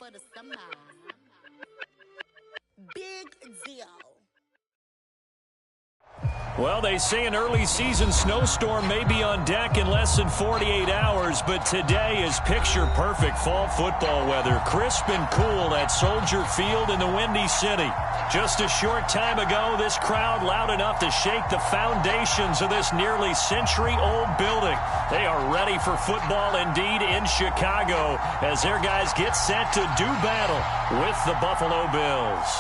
for the summer. Big deal. Well, they say an early season snowstorm may be on deck in less than 48 hours, but today is picture-perfect fall football weather. Crisp and cool at Soldier Field in the Windy City. Just a short time ago, this crowd loud enough to shake the foundations of this nearly century-old building. They are ready for football indeed in Chicago as their guys get set to do battle with the Buffalo Bills.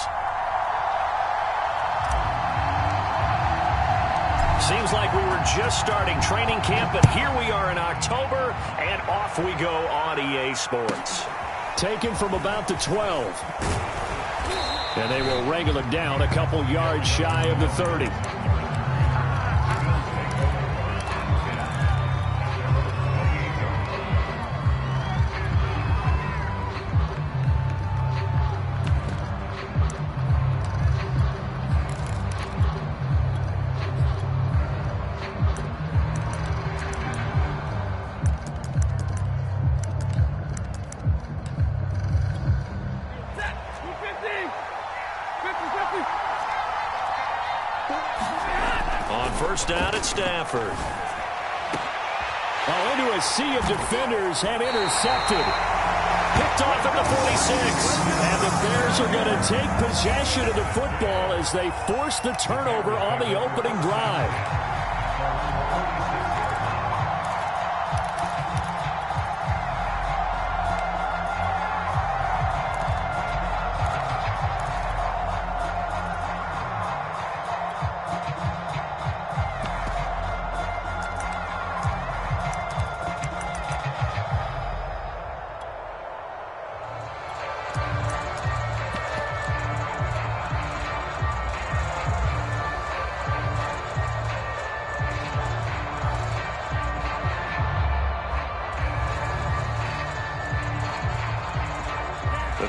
Seems like we were just starting training camp, but here we are in October, and off we go on EA Sports. Taken from about the 12. And they will wrangle it down a couple yards shy of the 30. Down at Stafford. Oh, into a sea of defenders and intercepted. Picked off at the 46. And the Bears are going to take possession of the football as they force the turnover on the opening drive.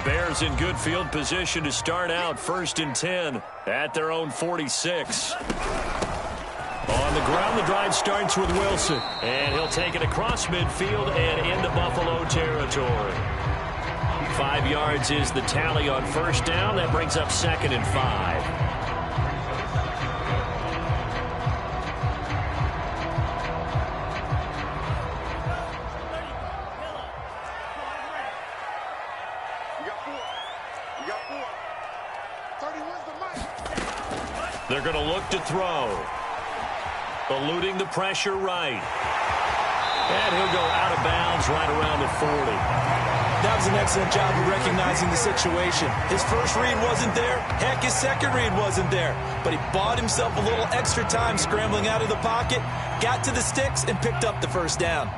Bears in good field position to start out 1st and 10 at their own 46. On the ground, the drive starts with Wilson. And he'll take it across midfield and into Buffalo territory. 5 yards is the tally on 1st down. That brings up 2nd and 5. They're going to look to throw. Eluding the pressure right. And he'll go out of bounds right around the 40. That was an excellent job of recognizing the situation. His first read wasn't there. Heck, his second read wasn't there. But he bought himself a little extra time scrambling out of the pocket, got to the sticks, and picked up the 1st down.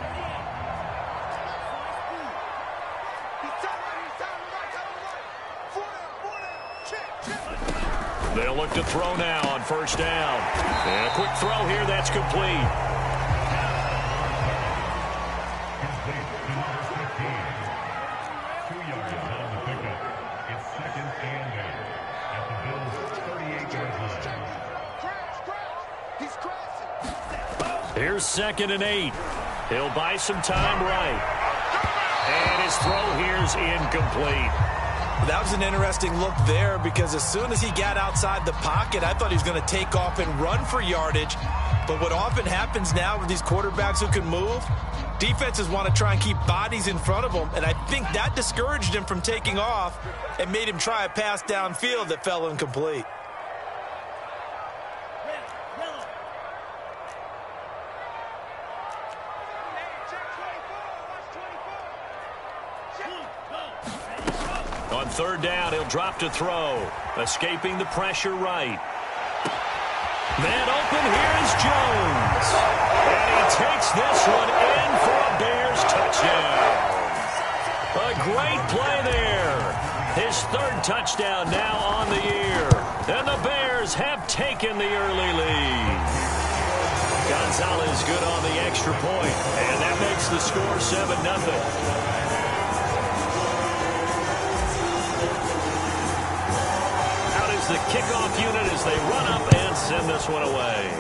They'll look to throw now on 1st down. And a quick throw here, that's complete. Here's 2nd and 8. He'll buy some time right. And his throw here's incomplete. That was an interesting look there because as soon as he got outside the pocket, I thought he was going to take off and run for yardage. But what often happens now with these quarterbacks who can move, defenses want to try and keep bodies in front of them, and I think that discouraged him from taking off and made him try a pass downfield that fell incomplete. On 3rd down, he'll drop to throw. Escaping the pressure right. Man open, here's Jones. And he takes this one in for a Bears touchdown. A great play there. His 3rd touchdown now on the year. And the Bears have taken the early lead. Gonzalez good on the extra point. And that makes the score 7-0. The kickoff unit as they run up and send this one away.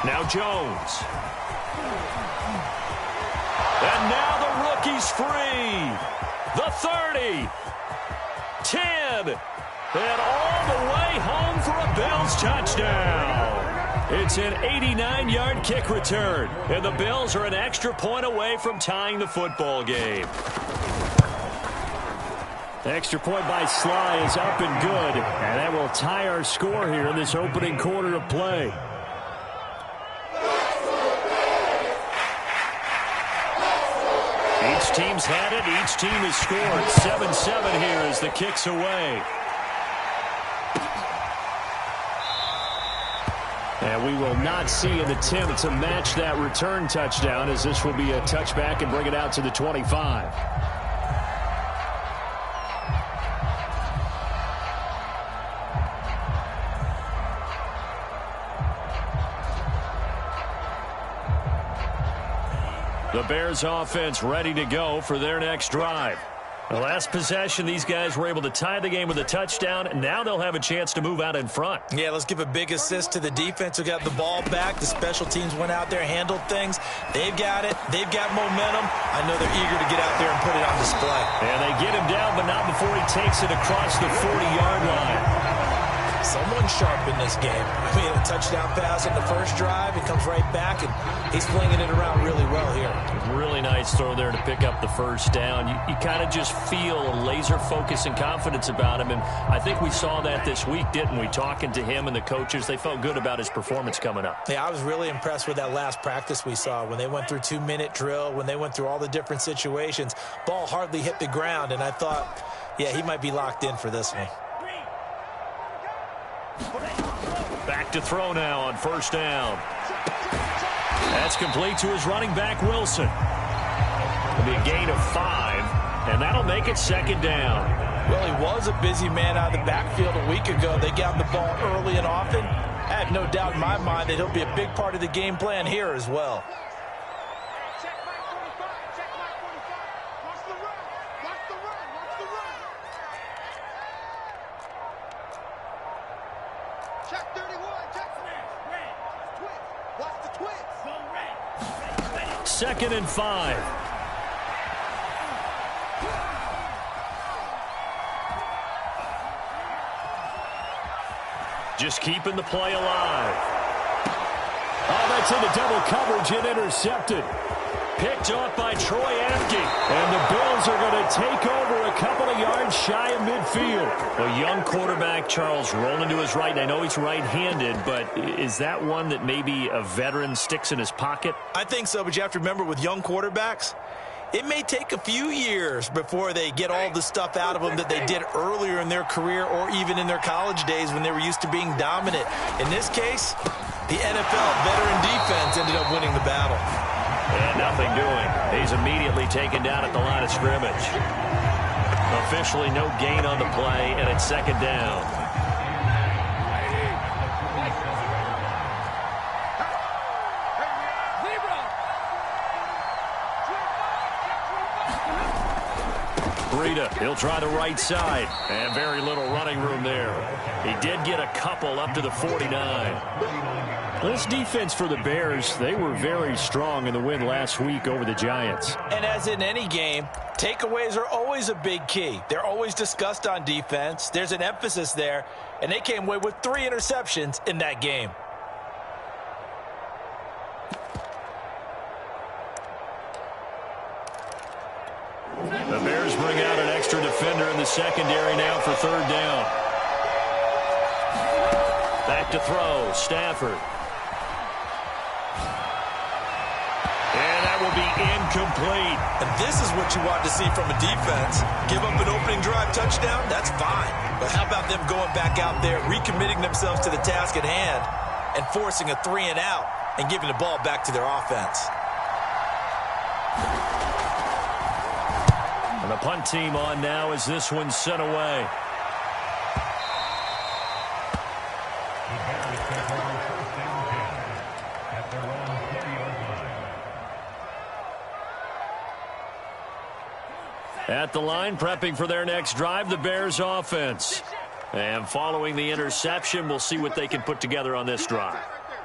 Now Jones. And now the rookie's free. The 30. 10. And all the way home for a Bills touchdown. It's an 89-yard kick return. And the Bills are an extra point away from tying the football game. The extra point by Sly is up and good. And that will tie our score here in this opening quarter of play. Each team's had it. Each team has scored. 7-7 here as the kick's away. And we will not see an attempt to match that return touchdown, as this will be a touchback and bring it out to the 25. The Bears offense ready to go for their next drive. The last possession, these guys were able to tie the game with a touchdown, and now they'll have a chance to move out in front. Yeah, let's give a big assist to the defense who got the ball back. The special teams went out there, handled things. They've got it. They've got momentum. I know they're eager to get out there and put it on display. And they get him down, but not before he takes it across the 40-yard line. Someone sharp in this game. I mean, a touchdown pass on the first drive. It comes right back, and he's flinging it around really well here. Really nice throw there to pick up the first down. You kind of just feel a laser focus and confidence about him, and I think we saw that this week, didn't we? Talking to him and the coaches, they felt good about his performance coming up. Yeah, I was really impressed with that last practice we saw when they went through 2-minute drill, when they went through all the different situations. Ball hardly hit the ground, and I thought, yeah, he might be locked in for this one. Back to throw now on first down. That's complete to his running back, Wilson. It'll be a gain of 5, and that'll make it second down. Well, he was a busy man out of the backfield a week ago. They got the ball early and often. I have no doubt in my mind that he'll be a big part of the game plan here as well. Second and 5. Just keeping the play alive. Oh, that's into double coverage and intercepted. Picked off by Troy Apke. And the Bills are going to take over a couple of yards shy of midfield. A young quarterback, Charles, rolling to his right. And I know he's right-handed, but is that one that maybe a veteran sticks in his pocket? I think so, but you have to remember with young quarterbacks, it may take a few years before they get all the stuff out of them that they did earlier in their career or even in their college days when they were used to being dominant. In this case, the NFL veteran defense ended up winning the battle. And nothing doing. He's immediately taken down at the line of scrimmage. Officially no gain on the play, and it's second down. Breida, he'll try the right side. And very little running room there. He did get a couple up to the 49. This defense for the Bears, they were very strong in the win last week over the Giants. And as in any game, takeaways are always a big key. They're always discussed on defense. There's an emphasis there, and they came away with 3 interceptions in that game. The Bears bring out an extra defender in the secondary now for third down. Back to throw, Stafford. And that will be incomplete. And this is what you want to see from a defense. Give up an opening drive touchdown, that's fine. But how about them going back out there, recommitting themselves to the task at hand, and forcing a 3 and out and giving the ball back to their offense. And the punt team on now as this one's sent away. At the line, prepping for their next drive, the Bears offense. And following the interception, we'll see what they can put together on this drive.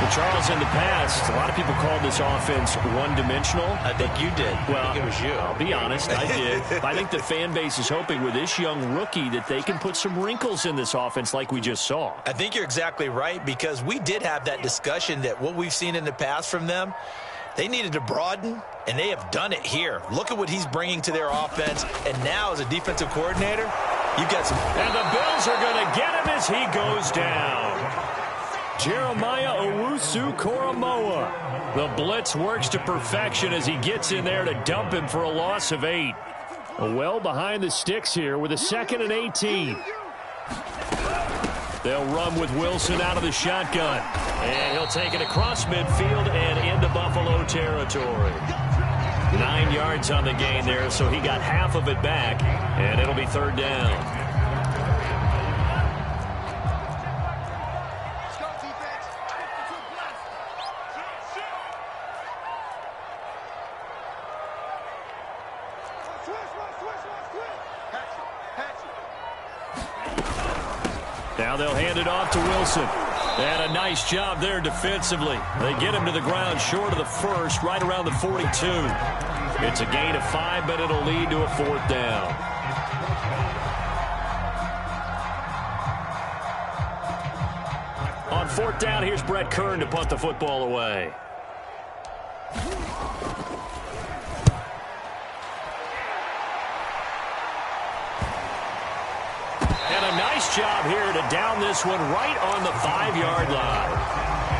Well, Charles, in the past, a lot of people called this offense one-dimensional. I think you did. Well, I think it was you. I'll be honest, I did. But I think the fan base is hoping with this young rookie that they can put some wrinkles in this offense like we just saw. I think you're exactly right, because we did have that discussion that what we've seen in the past from them, they needed to broaden, and they have done it here. Look at what he's bringing to their offense, and now as a defensive coordinator, you've got some... And the Bills are going to get him as he goes down. Jeremiah Owusu-Koramoah. The blitz works to perfection as he gets in there to dump him for a loss of 8. Well behind the sticks here with a 2nd and 18. They'll run with Wilson out of the shotgun. And he'll take it across midfield and into Buffalo territory. 9 yards on the gain there, so he got half of it back, and it'll be 3rd down. Now they'll hand it off to Wilson. And a nice job there defensively. They get him to the ground short of the first, right around the 42. It's a gain of 5, but it'll lead to a 4th down. On 4th down, here's Brett Kern to punt the football away. Nice job here to down this one right on the 5-yard line.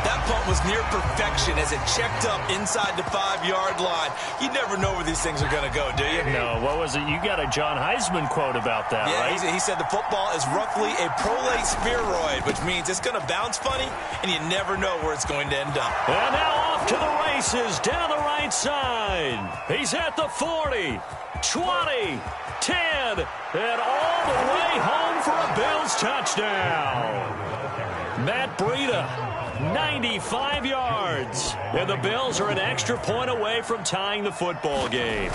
That punt was near perfection as it checked up inside the 5-yard line. You never know where these things are going to go, do you? No, what was it? You got a John Heisman quote about that, right? Yeah, he said the football is roughly a prolate spheroid, which means it's going to bounce funny, and you never know where it's going to end up. And now off to the races down the right side. He's at the 40, 20, 10, and all the way home for a Bills touchdown. Matt Breida, 95 yards. And the Bills are an extra point away from tying the football game.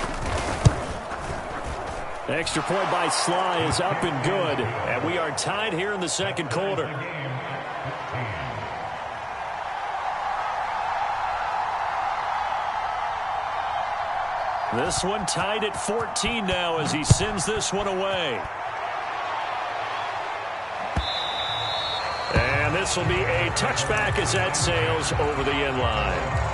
Extra point by Sly is up and good. And we are tied here in the 2nd quarter. This one tied at 14 now as he sends this one away. And this will be a touchback as that sails over the end line.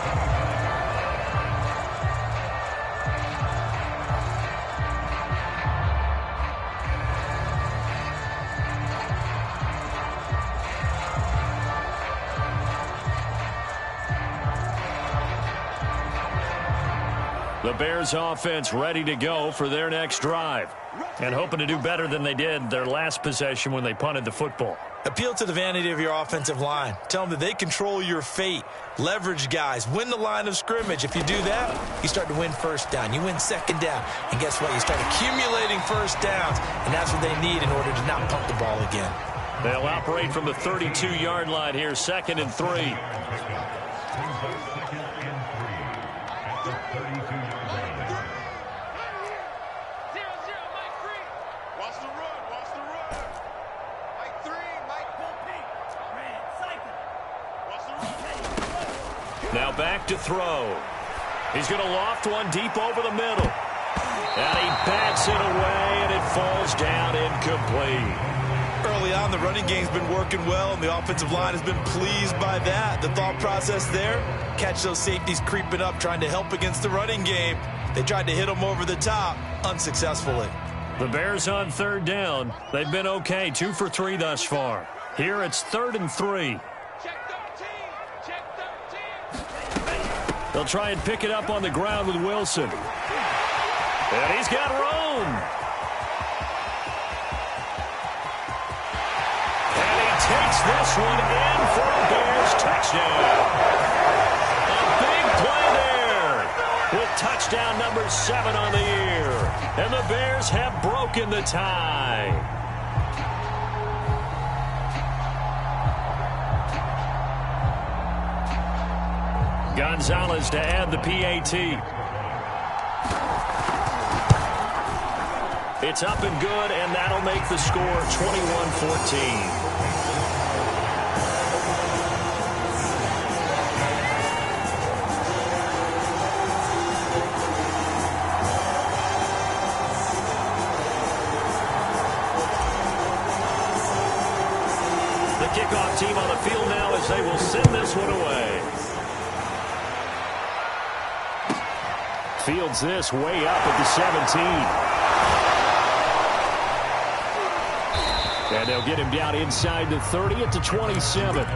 The Bears offense ready to go for their next drive and hoping to do better than they did their last possession when they punted the football. Appeal to the vanity of your offensive line. Tell them that they control your fate. Leverage guys. Win the line of scrimmage. If you do that, you start to win 1st down. You win 2nd down. And guess what? You start accumulating 1st downs. And that's what they need in order to not punt the ball again. They'll operate from the 32-yard line here, 2nd and 3. Now back to throw. He's going to loft one deep over the middle. And he bats it away, and it falls down incomplete. Early on, the running game's been working well, and the offensive line has been pleased by that. The thought process there, catch those safeties creeping up, trying to help against the running game. They tried to hit them over the top, unsuccessfully. The Bears on 3rd down. They've been okay, 2 for 3 thus far. Here it's 3rd and 3. They'll try and pick it up on the ground with Wilson. And he's got room. And he takes this one in for a Bears touchdown. A big play there with touchdown number 7 on the year. And the Bears have broken the tie. Gonzalez to add the PAT. It's up and good, and that'll make the score 21-14. kickoff team on the field now as they will send this one away. Fields this way up at the 17. And they'll get him down inside the 30 at the 27.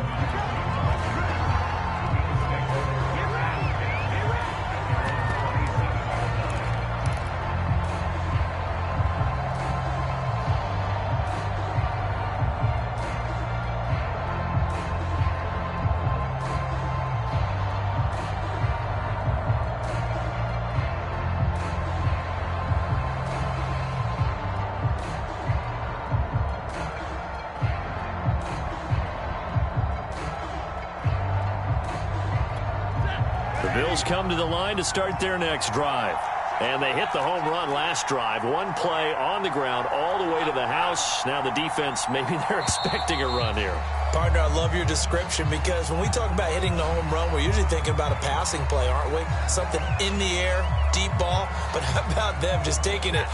Bills come to the line to start their next drive. And they hit the home run last drive. One play on the ground all the way to the house. Now the defense, maybe they're expecting a run here. Partner, I love your description because when we talk about hitting the home run, we're usually thinking about a passing play, aren't we? Something in the air, deep ball. But how about them just taking it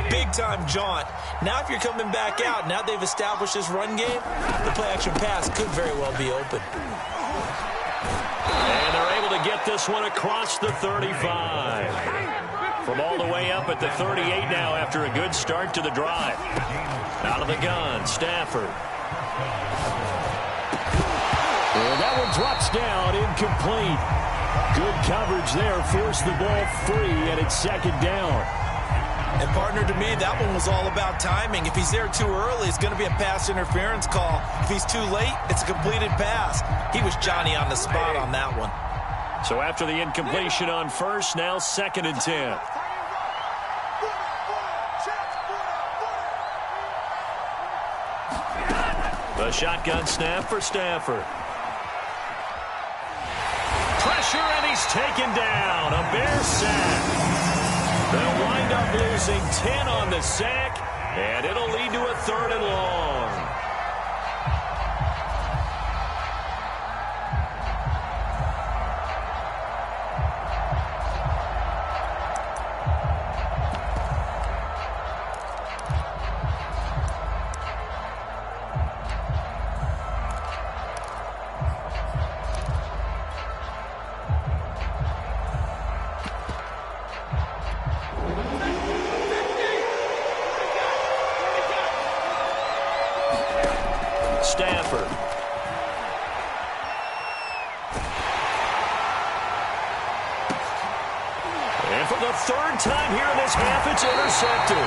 big-time jaunt? Now if you're coming back out, now they've established this run game, the play-action pass could very well be open. And they're able to get this one across the 35. From all the way up at the 38 now after a good start to the drive. Out of the gun, Stafford. And that one drops down, incomplete. Good coverage there, forced the ball free, and it's second down. And, partner, to me, that one was all about timing. If he's there too early, it's going to be a pass interference call. If he's too late, it's a completed pass. He was Johnny on the spot on that one. So after the incompletion on first, now 2nd and 10. The shotgun snap for Stafford. Pressure, and he's taken down. A Bear sack. They'll wind up losing 10 on the sack, and it'll lead to a 3rd and long. Stafford. And for the 3rd time here in this half, it's intercepted.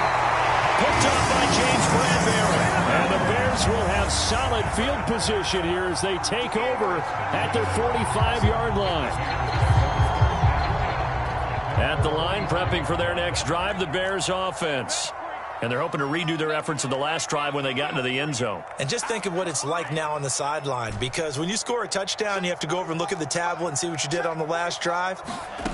Picked up by James Bradbury. And the Bears will have solid field position here as they take over at their 45-yard line. At the line, prepping for their next drive, the Bears offense. And they're hoping to redo their efforts in the last drive when they got into the end zone. And just think of what it's like now on the sideline, because when you score a touchdown, you have to go over and look at the tablet and see what you did on the last drive.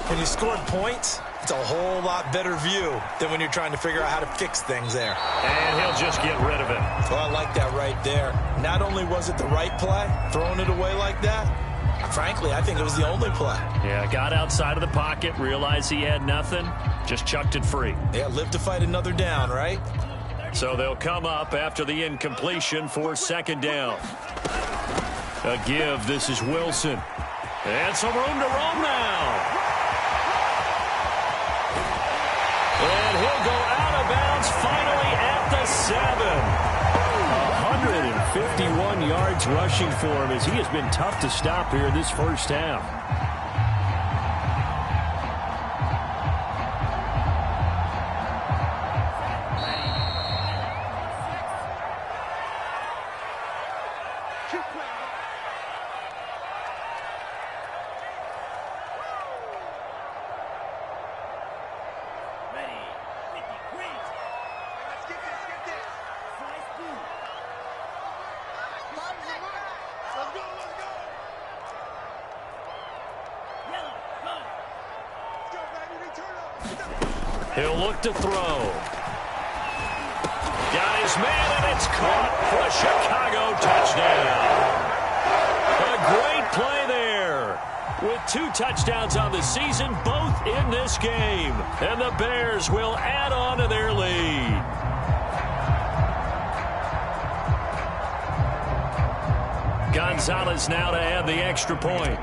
When you scored points, it's a whole lot better view than when you're trying to figure out how to fix things there. And he'll just get rid of it. Well, I like that right there. Not only was it the right play, throwing it away like that, frankly, I think it was the only play. Yeah, got outside of the pocket, realized he had nothing, just chucked it free. Yeah, live to fight another down, right? So they'll come up after the incompletion for 2nd down. A give, this is Wilson. And some room to roam now. And he'll go out of bounds finally at the 7. 151 yards rushing for him as he has been tough to stop here this first half. He'll look to throw. Got his man, and it's caught for a Chicago touchdown. A great play there. With 2 touchdowns on the season, both in this game. And the Bears will add on to their lead. Gonzalez now to add the extra point.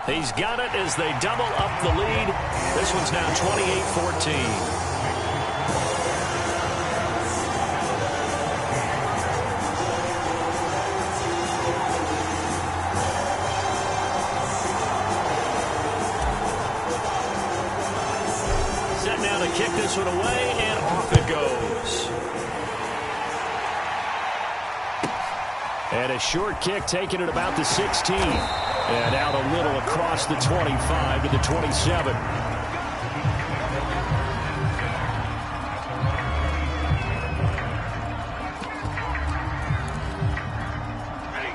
He's got it as they double up the lead. This one's now 28-14. Kick this one away, and off it goes. And a short kick taken at about the 16. And out a little across the 25 to the 27.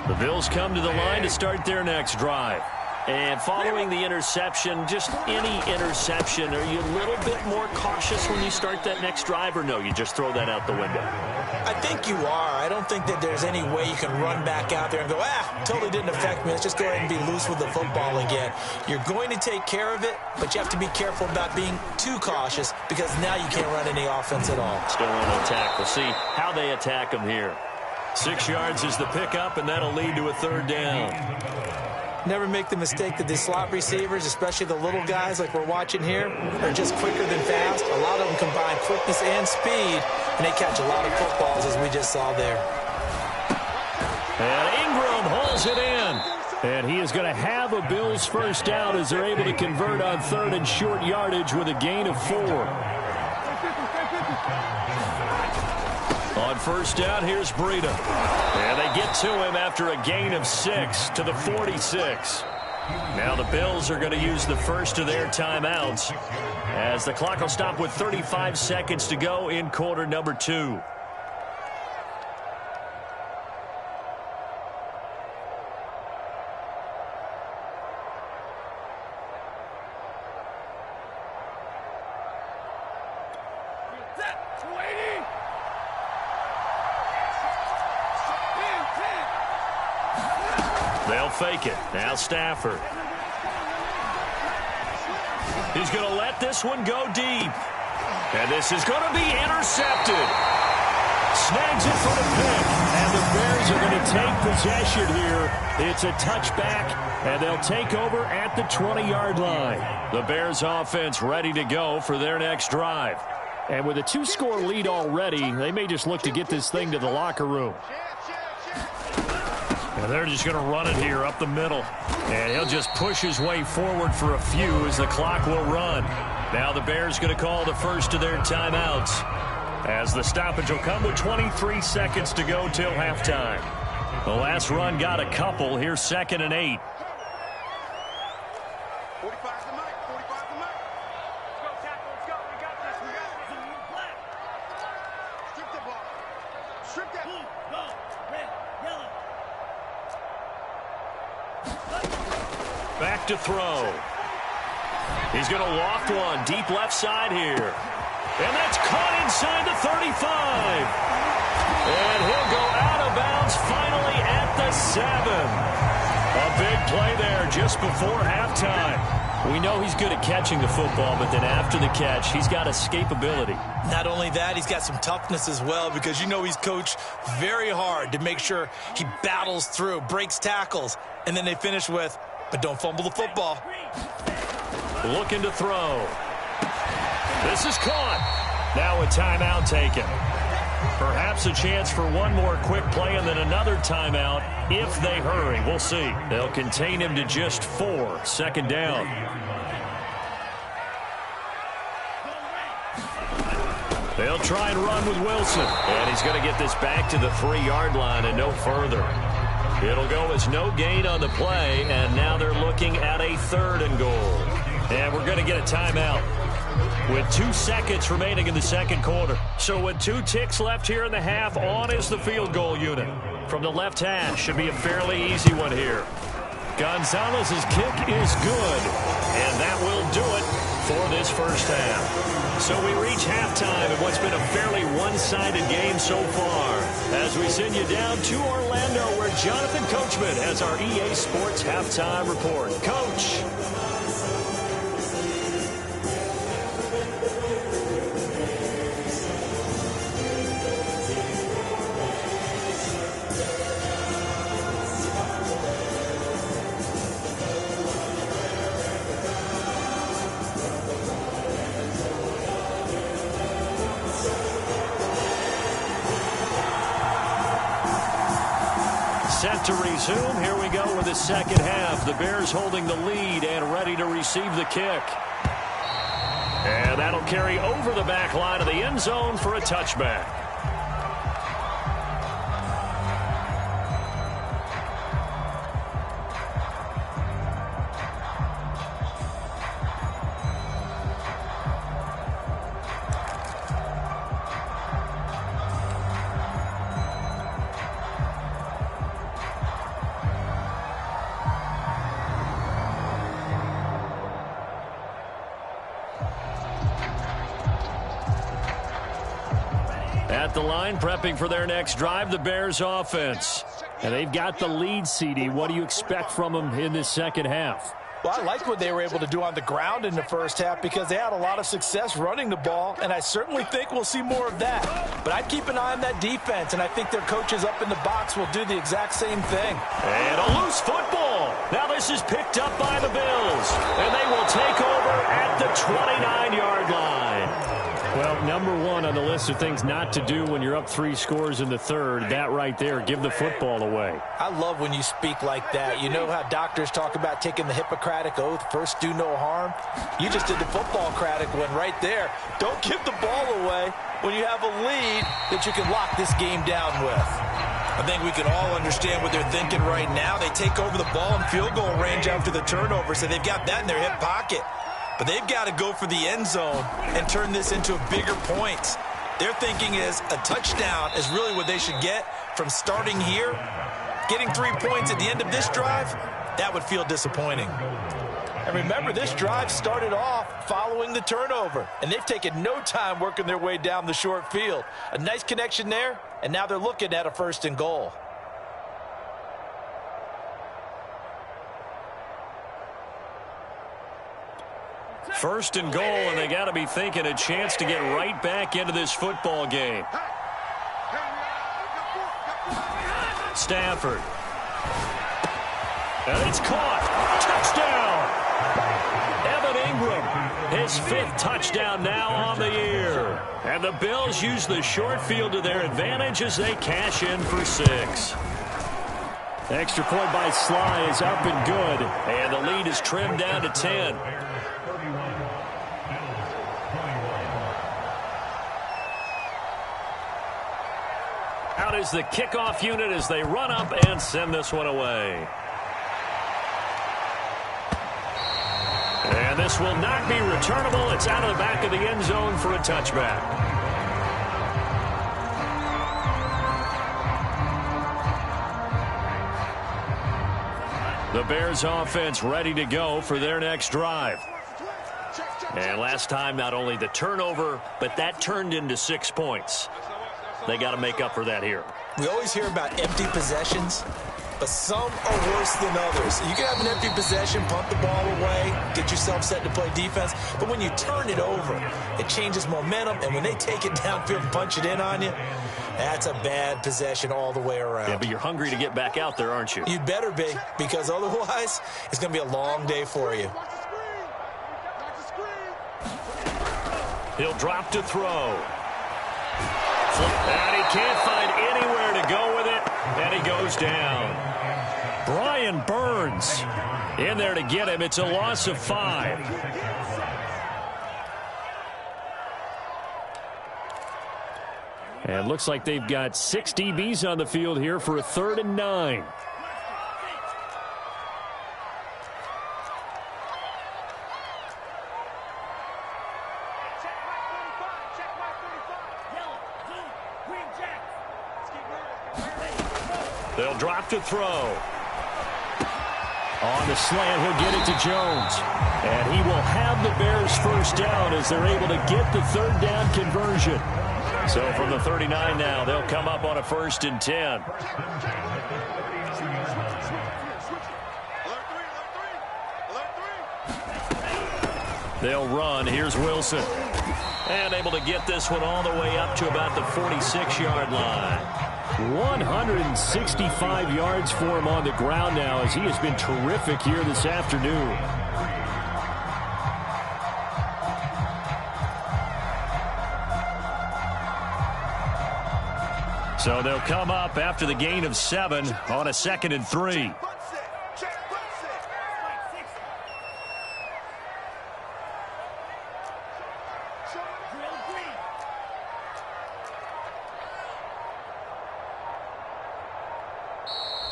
The Bills come to the line to start their next drive. And following the interception, just any interception, are you a little bit more cautious when you start that next drive, or no, you just throw that out the window? I think you are. I don't think that there's any way you can run back out there and go, totally didn't affect me. Let's just go ahead and be loose with the football again. You're going to take care of it, but you have to be careful about being too cautious because now you can't run any offense at all. Still want to attack. We'll see how they attack them here. 6 yards is the pickup, and that'll lead to a third down. Never make the mistake that the slot receivers, especially the little guys like we're watching here, are just quicker than fast. A lot of them combine quickness and speed, and they catch a lot of footballs, as we just saw there. And Ingram hauls it in. And he is going to have a Bills first down as they're able to convert on third and short yardage with a gain of 4. On first down, here's Breida. And they get to him after a gain of 6 to the 46. Now the Bills are going to use the first of their timeouts as the clock will stop with 35 seconds to go in quarter number 2. They'll fake it. Now Stafford. He's going to let this one go deep. And this is going to be intercepted. Snags it for the pick. And the Bears are going to take possession here. It's a touchback, and they'll take over at the 20-yard line. The Bears offense ready to go for their next drive. And with a 2-score lead already, they may just look to get this thing to the locker room. And they're just going to run it here up the middle. And he'll just push his way forward for a few as the clock will run. Now the Bears going to call the first of their timeouts as the stoppage will come with 23 seconds to go till halftime. The last run got a couple. Here's 2nd and 8. 45 to Mike. 45 to Mike. Let's go, tackle. Let's go. We got this. We got this. Strip the ball. Strip that. Go. Red. Yellow. Back to throw. He's going to loft one deep left side here. And that's caught inside the 35. And he'll go out of bounds finally at the 7. A big play there just before halftime. We know he's good at catching the football, but then after the catch, he's got escapability. Not only that, he's got some toughness as well because you know he's coached very hard to make sure he battles through, breaks tackles, and then they finish with, but don't fumble the football. Looking to throw. This is caught. Now a timeout taken. Perhaps a chance for one more quick play and then another timeout if they hurry. We'll see. They'll contain him to just 4. 2nd down. They'll try and run with Wilson. And he's going to get this back to the 3-yard line and no further. It'll go as no gain on the play, and now they're looking at a 3rd and goal. And we're going to get a timeout with 2 seconds remaining in the second quarter. So with 2 ticks left here in the half, on is the field goal unit. From the left hash, should be a fairly easy one here. Gonzalez's kick is good, and that will do it for this first half. So we reach halftime in what's been a fairly one-sided game so far. As we send you down to Orlando, where Jonathan Coachman has our EA Sports Halftime Report. Coach. set to resume. Here we go with the second half. The Bears holding the lead and ready to receive the kick. And that'll carry over the back line of the end zone for a touchback. At the line, prepping for their next drive, the Bears offense. And they've got the lead, CD. What do you expect from them in this second half? Well, I like what they were able to do on the ground in the first half because they had a lot of success running the ball, and I certainly think we'll see more of that. But I'd keep an eye on that defense, and I think their coaches up in the box will do the exact same thing. And a loose football. Now this is picked up by the Bills, and they will take over at the 29-yard line. Well, number one on the list of things not to do when you're up 3 scores in the third, that right there, give the football away. I love when you speak like that. You know how doctors talk about taking the Hippocratic Oath, first do no harm? You just did the football-cratic one right there. Don't give the ball away when you have a lead that you can lock this game down with. I think we can all understand what they're thinking right now. They take over the ball in field goal range after the turnover, so they've got that in their hip pocket. But they've got to go for the end zone and turn this into bigger points. Their thinking is a touchdown is really what they should get from starting here. Getting 3 points at the end of this drive, that would feel disappointing. And remember, this drive started off following the turnover, and they've taken no time working their way down the short field. A nice connection there, and now they're looking at a 1st and goal. First and goal, and they got to be thinking a chance to get right back into this football game. Stafford. And it's caught. Touchdown. Evan Ingram, his 5th touchdown now on the year. And the Bills use the short field to their advantage as they cash in for 6. Extra point by Sly is up and good. And the lead is trimmed down to 10. Out is the kickoff unit as they run up and send this one away. And this will not be returnable. It's out of the back of the end zone for a touchback. The Bears offense ready to go for their next drive. And last time, not only the turnover, but that turned into 6 points. They got to make up for that here. We always hear about empty possessions, but some are worse than others. You can have an empty possession, punt the ball away, get yourself set to play defense, but when you turn it over, it changes momentum, and when they take it downfield and punch it in on you, that's a bad possession all the way around. Yeah, but you're hungry to get back out there, aren't you? You'd better be, because otherwise, it's going to be a long day for you. He'll drop to throw. And he can't find anywhere to go with it, and he goes down. Brian Burns in there to get him. It's a loss of 5. And looks like they've got 6 DBs on the field here for a 3rd and 9. They'll drop to throw. On the slant, he'll get it to Jones. And he will have the Bears 1st down as they're able to get the 3rd down conversion. So from the 39 now, they'll come up on a 1st and 10. They'll run. Here's Wilson. And able to get this one all the way up to about the 46-yard line. 165 yards for him on the ground now as he has been terrific here this afternoon. So they'll come up after the gain of 7 on a 2nd and 3.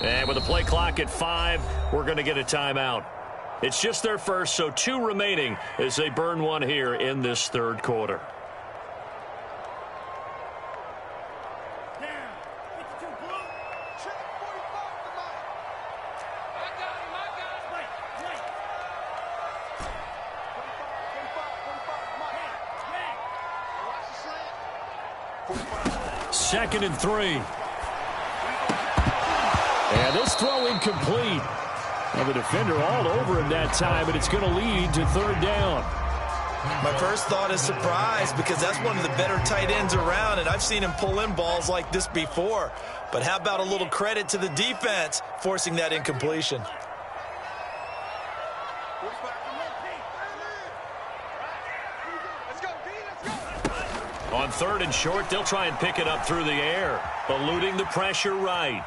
And with the play clock at 5, we're going to get a timeout. It's just their first, so 2 remaining as they burn one here in this 3rd quarter. Second and 3. And this throw incomplete. Well, the defender all over him that time, but it's going to lead to 3rd down. My first thought is surprise because that's one of the better tight ends around, and I've seen him pull in balls like this before. But how about a little credit to the defense forcing that incompletion? On 3rd and short, they'll try and pick it up through the air, eluding the pressure right.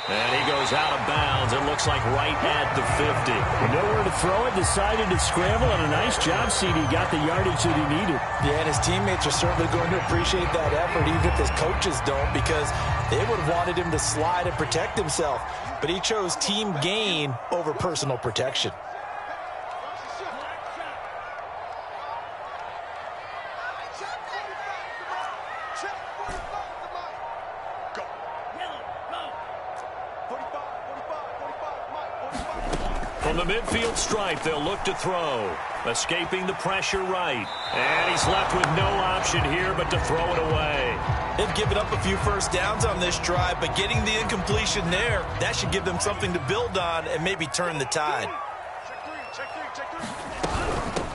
And he goes out of bounds. It looks like right at the 50. With nowhere to throw it, decided to scramble, and a nice job, CD. Got the yardage that he needed. Yeah, and his teammates are certainly going to appreciate that effort, even if his coaches don't, because they would have wanted him to slide and protect himself. But he chose team gain over personal protection. From the midfield stripe, they'll look to throw. Escaping the pressure right. And he's left with no option here but to throw it away. They've given up a few first downs on this drive, but getting the incompletion there, that should give them something to build on and maybe turn the tide.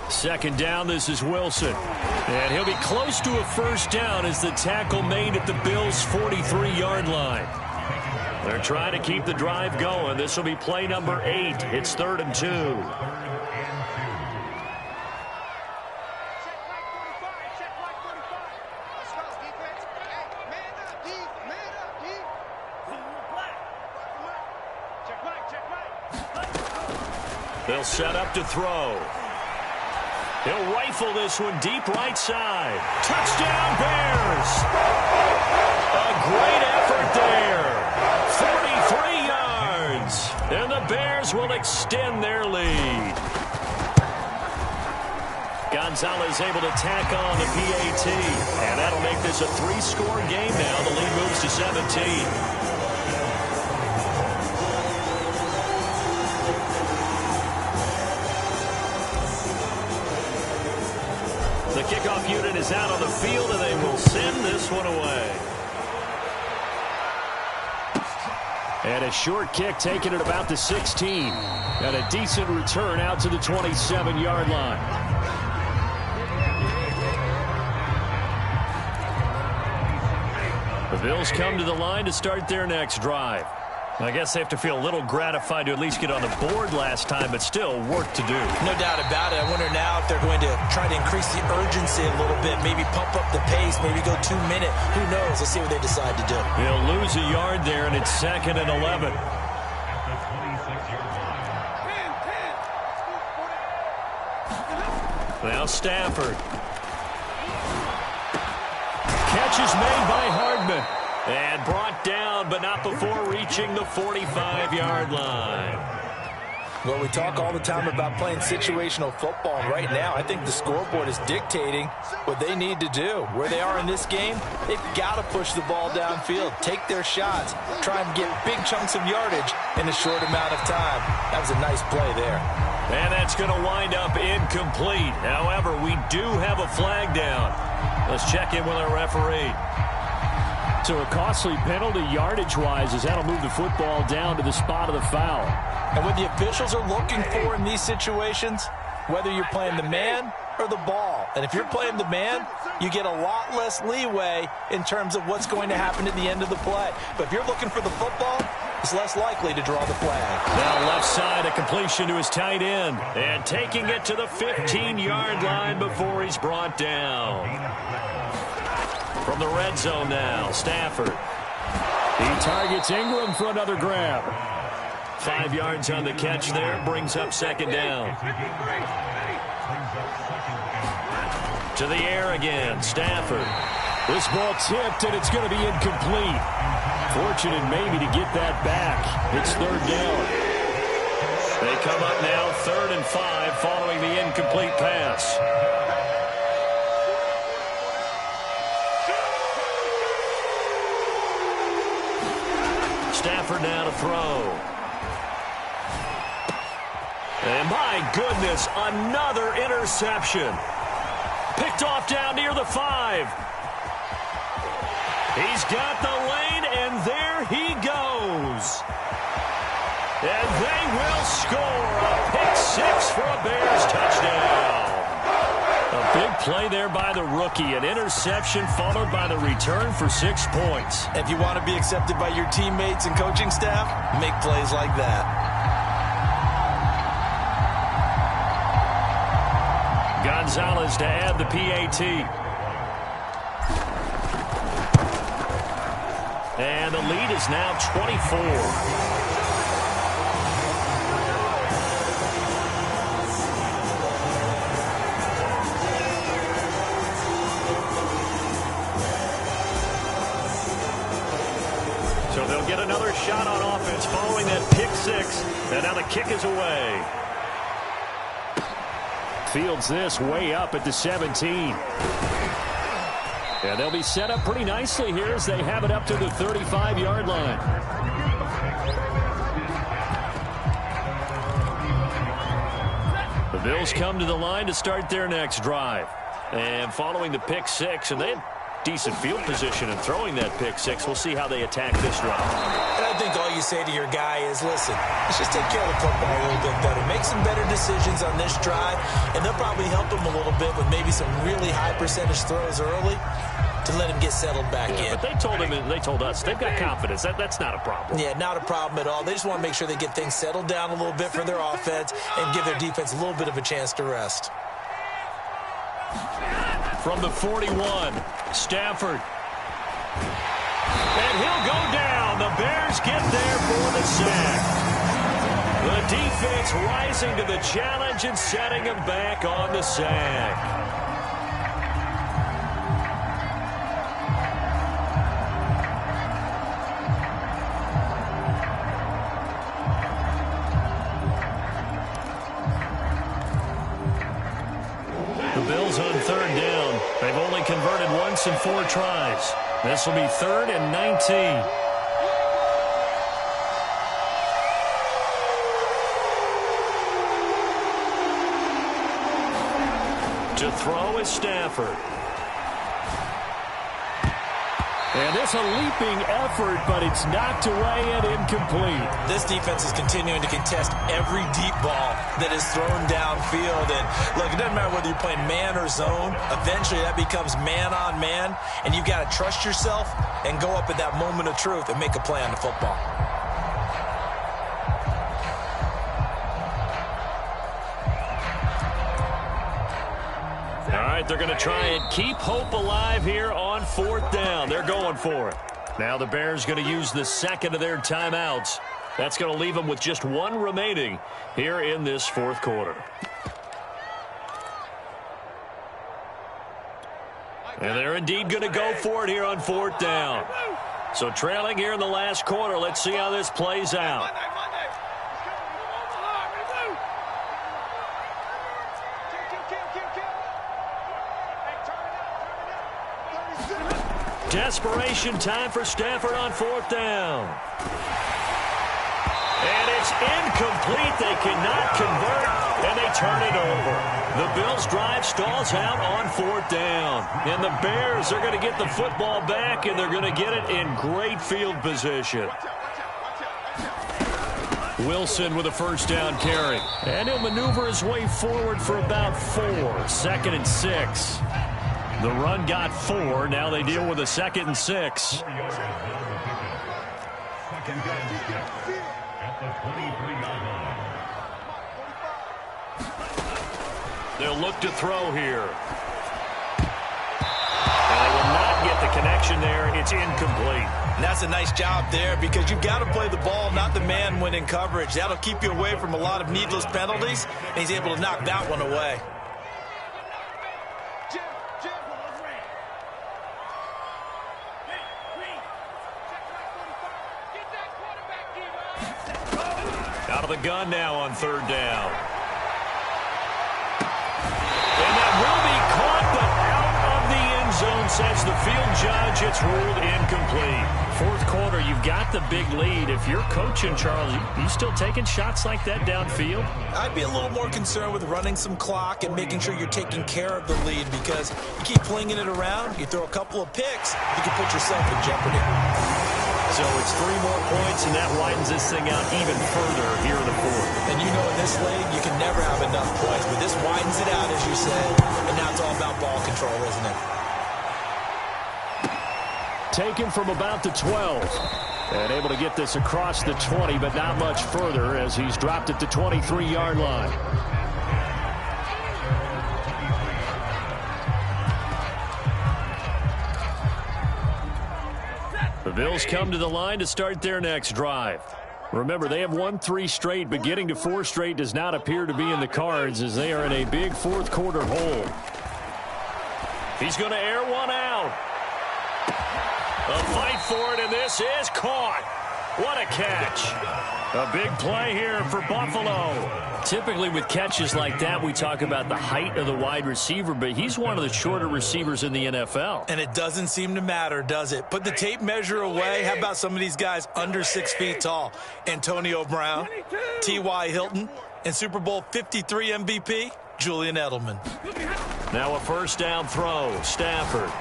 Second down, this is Wilson. And he'll be close to a first down as the tackle made at the Bills' 43-yard line. They're trying to keep the drive going. This will be play number 8. It's 3rd and 2. They'll set up to throw. He'll rifle this one deep right side. Touchdown, Bears! A great effort there. 43 yards. And the Bears will extend their lead. Gonzalez able to tack on the PAT. And that'll make this a 3-score game now. The lead moves to 17. The kickoff unit is out on the field, and they will send this one away. And a short kick taken at about the 16. And a decent return out to the 27-yard line. The Bills come to the line to start their next drive. I guess they have to feel a little gratified to at least get on the board last time, but still work to do. No doubt about it. I wonder now if they're going to try to increase the urgency a little bit, maybe pump up the pace, maybe go 2-minute. Who knows? Let's see what they decide to do. They'll lose a yard there, and it's 2nd and 11. Now Stafford. Catch is made by Hardman. And brought down, but not before reaching the 45-yard line. Well, we talk all the time about playing situational football, and right now I think the scoreboard is dictating what they need to do. Where they are in this game, they've got to push the ball downfield, take their shots, try and get big chunks of yardage in a short amount of time. That was a nice play there. And that's going to wind up incomplete. However, we do have a flag down. Let's check in with our referee. So a costly penalty yardage-wise as that'll move the football down to the spot of the foul. And what the officials are looking for in these situations, whether you're playing the man or the ball. And if you're playing the man, you get a lot less leeway in terms of what's going to happen at the end of the play. But if you're looking for the football, it's less likely to draw the flag. Now left side, a completion to his tight end. And taking it to the 15-yard line before he's brought down. From the red zone now, Stafford. He targets Ingram for another grab. 5 yards on the catch there, brings up second down. To the air again, Stafford. This ball tipped, and it's going to be incomplete. Fortunate maybe to get that back. It's third down. They come up now 3rd and 5 following the incomplete pass. Stafford now to throw. And my goodness, another interception. Picked off down near the 5. He's got the lane, and there he goes. And they will score a pick 6 for a Bears touchdown. A big play there by the rookie. An interception followed by the return for 6 points. If you want to be accepted by your teammates and coaching staff, make plays like that. Gonzalez to add the PAT. And the lead is now 24. So they'll get another shot on offense following that pick 6. And now the kick is away. Fields this way up at the 17. And they'll be set up pretty nicely here as they have it up to the 35-yard line. The Bills come to the line to start their next drive. And following the pick 6, and they had decent field position in throwing that pick 6. We'll see how they attack this drive. And I think all you say to your guy is, listen, let's just take care of the football a little bit better. Make some better decisions on this drive, and they'll probably help him a little bit with maybe some really high percentage throws early to let him get settled back in. But they told us they've got confidence. That's not a problem. Yeah, not a problem at all. They just want to make sure they get things settled down a little bit for their offense and give their defense a little bit of a chance to rest. From the 41, Stafford. And he'll go down. The Bears get there for the sack. The defense rising to the challenge and setting him back on the sack. The Bills on 3rd down. They've only converted once in 4 tries. This will be 3rd and 19. To throw is Stafford. And it's a leaping effort, but it's knocked away and incomplete. This defense is continuing to contest every deep ball that is thrown downfield. And look, it doesn't matter whether you're playing man or zone. Eventually that becomes man on man, and you've got to trust yourself and go up at that moment of truth and make a play on the football. All right, they're going to try and keep hope alive here on 4th down. They're going for it. Now the Bears going to use the second of their timeouts. That's going to leave them with just 1 remaining here in this 4th quarter. And they're indeed going to go for it here on 4th down. So trailing here in the last quarter. Let's see how this plays out. Desperation time for Stafford on 4th down. And it's incomplete. They cannot convert, and they turn it over. The Bills' drive stalls out on 4th down. And the Bears are going to get the football back, and they're going to get it in great field position. Wilson with a first down carry. And he'll maneuver his way forward for about 4. 2nd and 6. The run got 4. Now they deal with a 2nd and 6. They'll look to throw here. And they will not get the connection there. It's incomplete. And that's a nice job there because you've got to play the ball, not the man when in coverage. That'll keep you away from a lot of needless penalties, and he's able to knock that one away. Out of the gun now on third down. And that will be caught, but out of the end zone, says the field judge. It's ruled incomplete. Fourth quarter, you've got the big lead. If you're coaching, Charles, you still taking shots like that downfield? I'd be a little more concerned with running some clock and making sure you're taking care of the lead because you keep flinging it around, you throw a couple of picks, you can put yourself in jeopardy. So it's 3 more points, and that widens this thing out even further here in the fourth. And you know in this league, you can never have enough points. But this widens it out, as you said, and now it's all about ball control, isn't it? Taken from about the 12. And able to get this across the 20, but not much further as he's dropped at the 23-yard line. The Bills come to the line to start their next drive. Remember, they have won 3 straight, but getting to 4 straight does not appear to be in the cards as they are in a big fourth quarter hole. He's going to air one out. A fight for it, and this is caught. What a catch. A big play here for Buffalo. Typically with catches like that, we talk about the height of the wide receiver, but he's one of the shorter receivers in the NFL. And it doesn't seem to matter, does it? Put the tape measure away. How about some of these guys under 6 feet tall? Antonio Brown, T.Y. Hilton, and Super Bowl 53 MVP, Julian Edelman. Now a first down throw. Stafford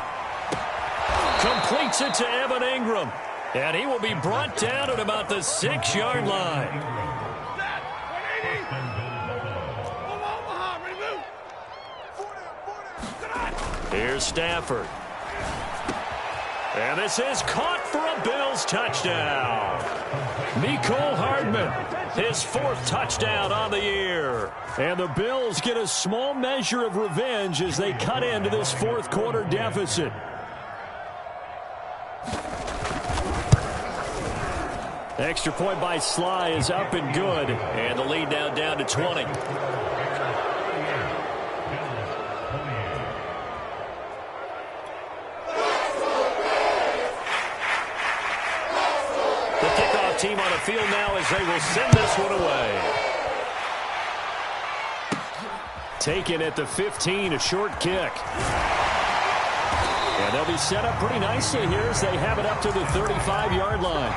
completes it to Evan Ingram. And he will be brought down at about the 6-yard line. Here's Stafford. And this is caught for a Bills touchdown. Mecole Hardman, his 4th touchdown on the year. And the Bills get a small measure of revenge as they cut into this fourth quarter deficit. Extra point by Sly is up and good. And the lead now down to 20. The kickoff team on the field now as they will send this one away. Taken at the 15, a short kick. And they'll be set up pretty nicely here as they have it up to the 35-yard line.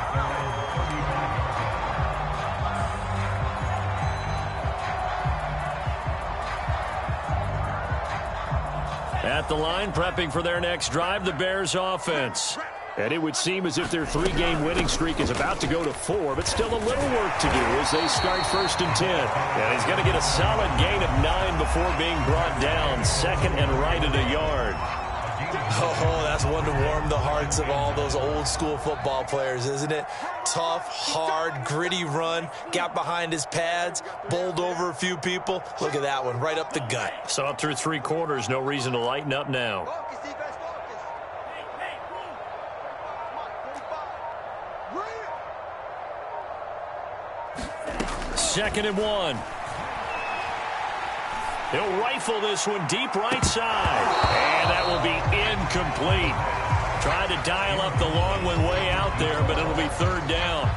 At the line, prepping for their next drive, the Bears offense. And it would seem as if their 3-game winning streak is about to go to 4, but still a little work to do as they start 1st and 10. And he's going to get a solid gain of 9 before being brought down. Second and right at a yard. Oh, that's one to warm the hearts of all those old school football players, isn't it? Tough, hard, gritty run, got behind his pads, bowled over a few people. Look at that one, right up the gut. So up through 3 quarters, no reason to lighten up now. Second and 1. He'll rifle this one deep right side. And that will be incomplete. Tried to dial up the long one way out there, but it'll be 3rd down.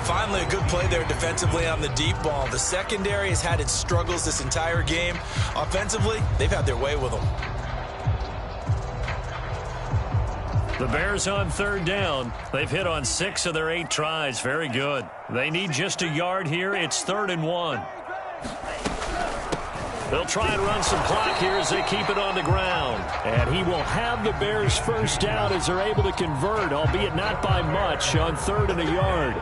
Finally, a good play there defensively on the deep ball. The secondary has had its struggles this entire game. Offensively, they've had their way with them. The Bears on 3rd down. They've hit on 6 of their 8 tries. Very good. They need just a yard here. It's 3rd and 1. They'll try and run some clock here as they keep it on the ground. And he will have the Bears first down as they're able to convert, albeit not by much, on 3rd and a yard.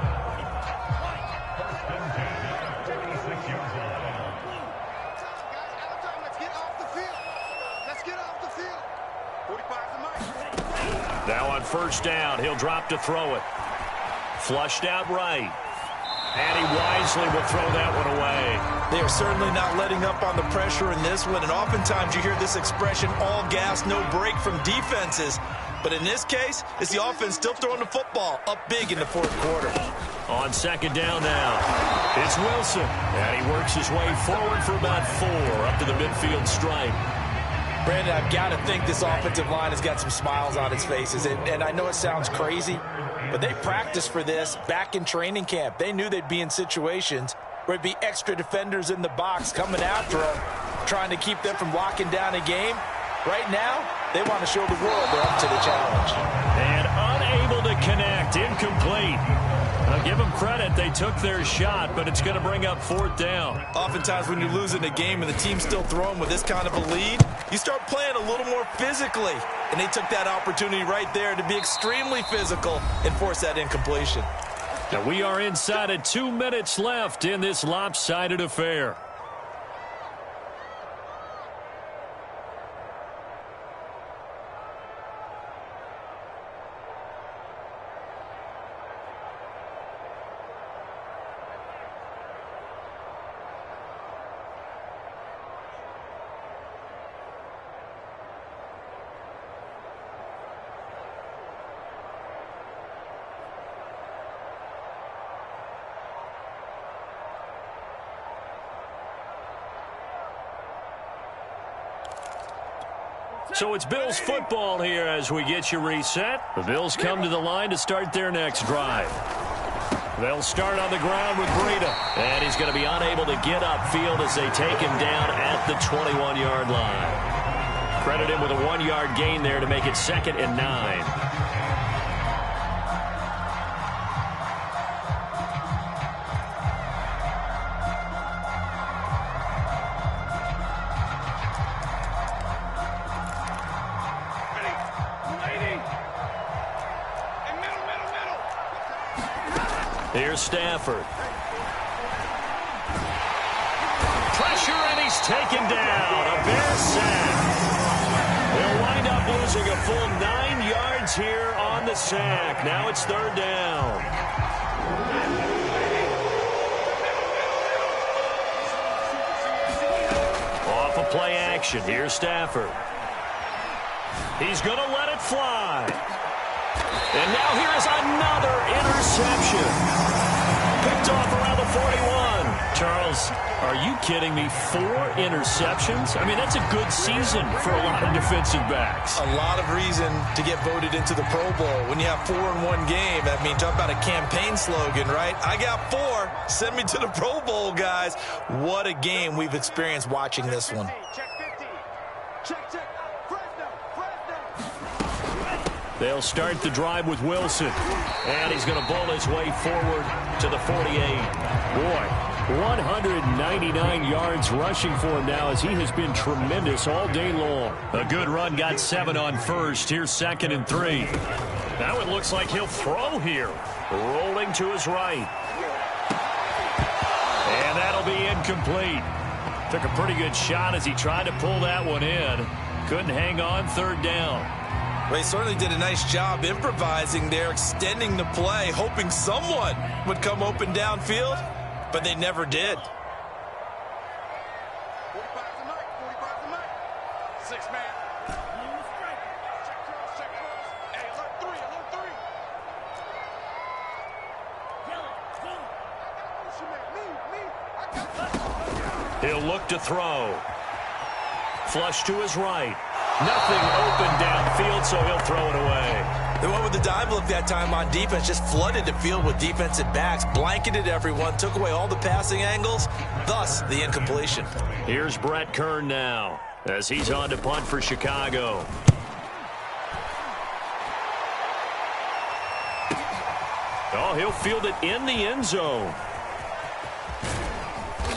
Now on 1st down, he'll drop to throw it. Flushed out right. And he wisely will throw that one away. They are certainly not letting up on the pressure in this one. And oftentimes you hear this expression, all gas, no break from defenses. But in this case, it's the offense still throwing the football up big in the fourth quarter. On second down now, it's Wilson. And he works his way forward for about 4 up to the midfield stripe. Brandon, I've got to think this offensive line has got some smiles on its faces. And I know it sounds crazy, but they practiced for this back in training camp. They knew they'd be in situations where it'd be extra defenders in the box coming after them, trying to keep them from locking down a game. Right now, they want to show the world they're up to the challenge. And unable to connect, incomplete. I'll give them credit. They took their shot, but it's going to bring up 4th down. Oftentimes when you're losing a game and the team's still throwing with this kind of a lead, you start playing a little more physically. And they took that opportunity right there to be extremely physical and force that incompletion. Now we are inside of 2 minutes left in this lopsided affair. So it's Bills football here as we get you reset. The Bills come to the line to start their next drive. They'll start on the ground with Breida. And he's going to be unable to get upfield as they take him down at the 21-yard line. Credit him with a 1-yard gain there to make it 2nd and 9. Here's Stafford. Pressure, and he's taken down. A Bears sack. They'll wind up losing a full 9 yards here on the sack. Now it's 3rd down. Off of play action. Here's Stafford. He's going to let it fly. And now here is another interception. Picked off around the 41. Charles, are you kidding me? 4 interceptions? I mean, that's a good season for a lot of defensive backs. A lot of reason to get voted into the Pro Bowl. When you have 4 in one game, I mean, talk about a campaign slogan, right? I got 4. Send me to the Pro Bowl, guys. What a game we've experienced watching this one. Check 50. Check. They'll start the drive with Wilson. And he's going to bowl his way forward to the 48. Boy, 199 yards rushing for him now as he has been tremendous all day long. A good run, got 7 on first. Here's 2nd and 3. Now it looks like he'll throw here. Rolling to his right. And that'll be incomplete. Took a pretty good shot as he tried to pull that one in. Couldn't hang on, 3rd down. Well, he certainly did a nice job improvising there, extending the play, hoping someone would come open downfield, but they never did. 45 to Mike. 45 to Mike. 6 man. Check cross. Hey, alert 3. He'll look to throw. Flush to his right. Nothing open downfield, so he'll throw it away. They went with the dive look that time on defense, just flooded the field with defensive backs, blanketed everyone, took away all the passing angles, thus the incompletion. Here's Brett Kern now as he's on to punt for Chicago. Oh, he'll field it in the end zone.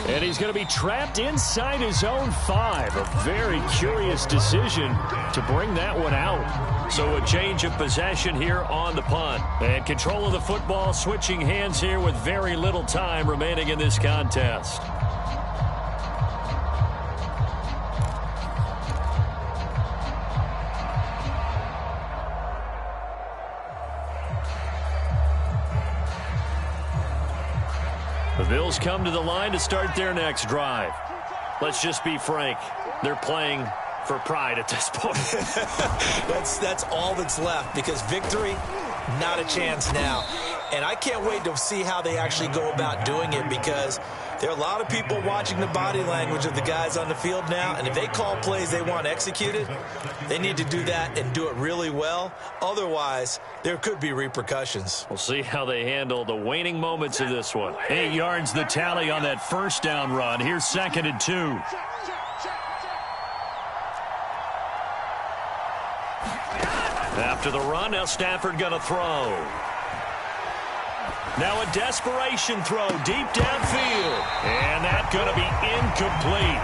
And he's going to be trapped inside his own 5. A very curious decision to bring that one out. So a change of possession here on the punt. And control of the football switching hands here with very little time remaining in this contest. The Bills come to the line to start their next drive. Let's just be frank. They're playing for pride at this point. That's all that's left, because victory, not a chance now. And I can't wait to see how they actually go about doing it, because there are a lot of people watching the body language of the guys on the field now, and if they call plays they want executed, they need to do that and do it really well. Otherwise, there could be repercussions. We'll see how they handle the waning moments of this one. 8 yards the tally on that first down run. Here's 2nd and 2. After the run, now Stafford going to throw. Now a desperation throw deep downfield. And that's going to be incomplete.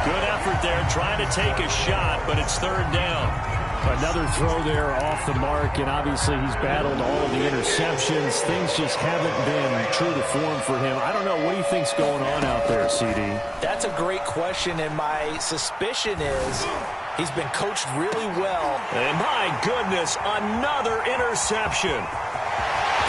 Good effort there trying to take a shot, but it's 3rd down. Another throw there off the mark, and obviously he's battled all of the interceptions. Things just haven't been true to form for him. I don't know. What do you think's going on out there, CD? That's a great question, and my suspicion is he's been coached really well. And my goodness, another interception.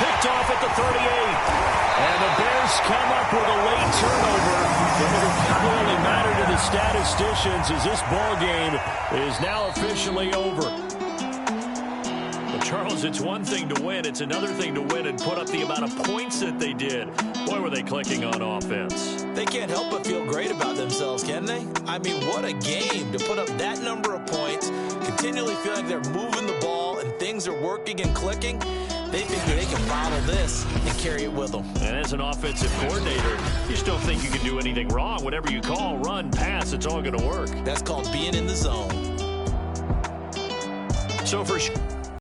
Picked off at the 38. And the Bears come up with a late turnover. But it'll probably only matter to the statisticians as this ball game is now officially over. Well, Charles, it's one thing to win. It's another thing to win and put up the amount of points that they did. Boy, were they clicking on offense. They can't help but feel great about themselves, can they? I mean, what a game to put up that number of points, continually feel like they're moving the ball and things are working and clicking. They figure they can bottle this and carry it with them. And as an offensive coordinator, you just don't think you can do anything wrong. Whatever you call, run, pass, it's all going to work. That's called being in the zone. So for